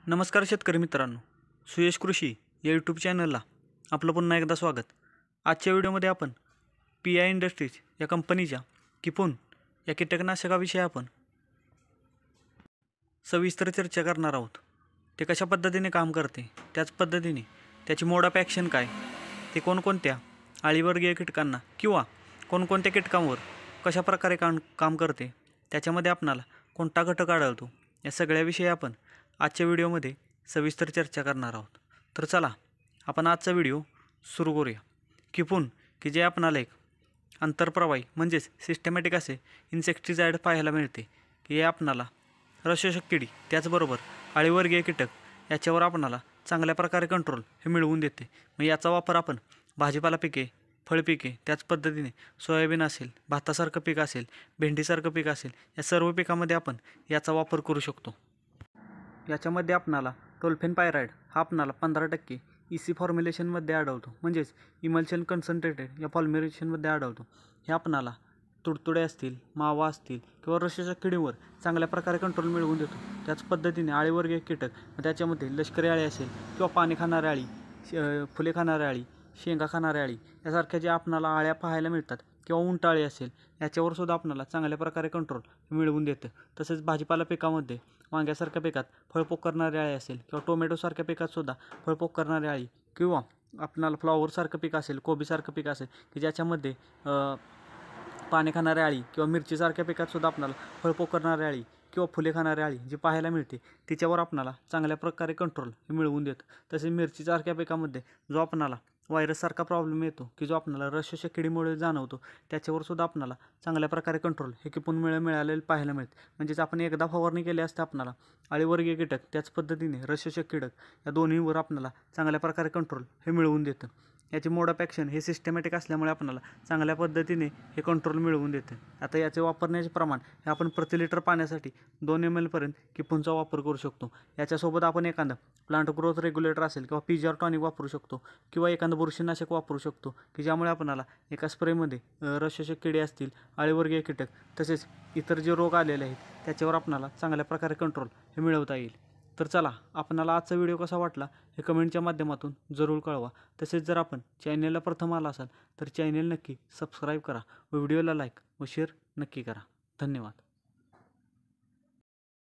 नमस्कार शेतकरी मित्रांनो, सुयश कृषी या यूट्यूब चॅनलला आपलं पुन्हा एकदा स्वागत। आजच्या व्हिडिओमध्ये आपण PI इंडस्ट्रीज या कंपनीच्या किपून या कीटकनाशकाविषयी आपण सविस्तर चर्चा करणार आहोत। ते कशा पद्धतीने काम करते, त्याच पद्धतीने त्याची मोड ऑफ ॲक्शन काय, ते कोणकोणत्या अळीवर्गीय कीटकांना किंवा कोणकोणत्या कीटकांवर कशा प्रकारे काम करते, त्याच्यामध्ये आपणाला कोणता घटक आढळतो, या सगळ्याविषयी आपण आजच्या व्हिडिओमध्ये सविस्तर चर्चा करणार आहोत। तर चला आपण आजचा व्हिडिओ सुरू करूया। किपून की जे आपणाला एक आंतरप्रवाही म्हणजेच सिस्टमॅटिक असे इन्सेक्टिसाइड पाहायला मिळते की हे आपणाला रसशोषक किडी त्याचबरोबर अळीवर्गीय कीटक याच्यावर आपणाला चांगल्या प्रकारे कंट्रोल हे मिळवून देते। मग याचा वापर आपण भाजीपाला पिके, फळपिके, त्याच पद्धतीने सोयाबीन असेल, भातासारखं पीक असेल, भेंडीसारखं पीक असेल, या सर्व पिकामध्ये आपण याचा वापर करू शकतो। याच्यामध्ये आपणाला टोल्फेनपायराइड हा आपणाला 15% EC फॉर्म्युलेशनमध्ये आढळतो, म्हणजेच इमल्शन कन्सन्ट्रेटेड या फॉर्म्युलेशनमध्ये आढळतो। हे आपणाला तुडतुडे असतील, मावा असतील किंवा रसशोषक किडीवर चांगल्या प्रकारे कंट्रोल मिळवून देतो। त्याच पद्धतीने अळीवर्गीय कीटक, त्याच्यामध्ये लष्करी अळी असेल किंवा पाने खाणारी अळी, फुले खाणारी अळी, शेंगा खाणारी अळी यासारख्या ज्या आपणाला अळ्या पाहायला मिळतात किंवा उंटाळी असेल, याच्यावर सुद्धा आपणाला चांगल्या प्रकारे कंट्रोल मिळवून देतं। तसेच भाजीपाला पिकामध्ये वांग्यासारख्या पिकात फळपोक करणारी अळी असेल किंवा टोमॅटोसारख्या पिकात सुद्धा फळपोक करणारी अळी किंवा आपणाला फ्लॉवरसारखं पीक असेल, कोबीसारखं पीक असेल की ज्याच्यामध्ये पाने खाणारी अळी किंवा मिरचीसारख्या पिकात सुद्धा आपणाला फळपोक करणारी अळी किंवा फुले खाणारी अळी जी पाहायला मिळते, तिच्यावर आपणाला चांगल्या प्रकारे कंट्रोल मिळवून देतं। तसेच मिरचीसारख्या पिकामध्ये जो आपणाला व्हायरससारखा प्रॉब्लेम येतो की जो आपणाला रसशोषक किडीमुळे जाणवतो, त्याच्यावर सुद्धा आपणाला चांगल्या प्रकारे कंट्रोल हे किपून मिळालेलं पाहायला मिळते। म्हणजेच आपण एकदा फवारणी केली असते आपणाला अळीवर्गीय कीटक त्याच पद्धतीने रसशोषक कीटक या दोन्हीवर आपणाला चांगल्या प्रकारे कंट्रोल हे मिळवून देतं। याचे मोड ऑफ ॲक्शन हे सिस्टमॅटिक असल्यामुळे आपणाला चांगल्या पद्धतीने हे कंट्रोल मिळवून देते। आता याचे वापरण्याचे प्रमाण हे आपण प्रति लिटर पाण्यासाठी 2 ml पर्यंत किपूनचा वापर करू शकतो। याच्यासोबत आपण एखादं प्लांट ग्रोथ रेग्युलेटर असेल किंवा PGR टॉनिक वापरू शकतो किंवा एखादं बुरशीनाशक वापरू शकतो की ज्यामुळे आपणाला एका स्प्रेमध्ये रसशोषक किडे असतील, अळीवर्गीय कीटक तसेच इतर जे रोग आलेले आहेत त्याच्यावर आपणाला चांगल्या प्रकारे कंट्रोल हे मिळवता येईल। तर चला, आपणाला आजचा व्हिडिओ कसा वाटला हे कमेंटच्या माध्यमातून जरूर कळवा। तसेच जर आपण चॅनलला प्रथम आला असाल तर चॅनल नक्की सबस्क्राईब करा व व्हिडिओला लाईक व शेअर नक्की करा। धन्यवाद।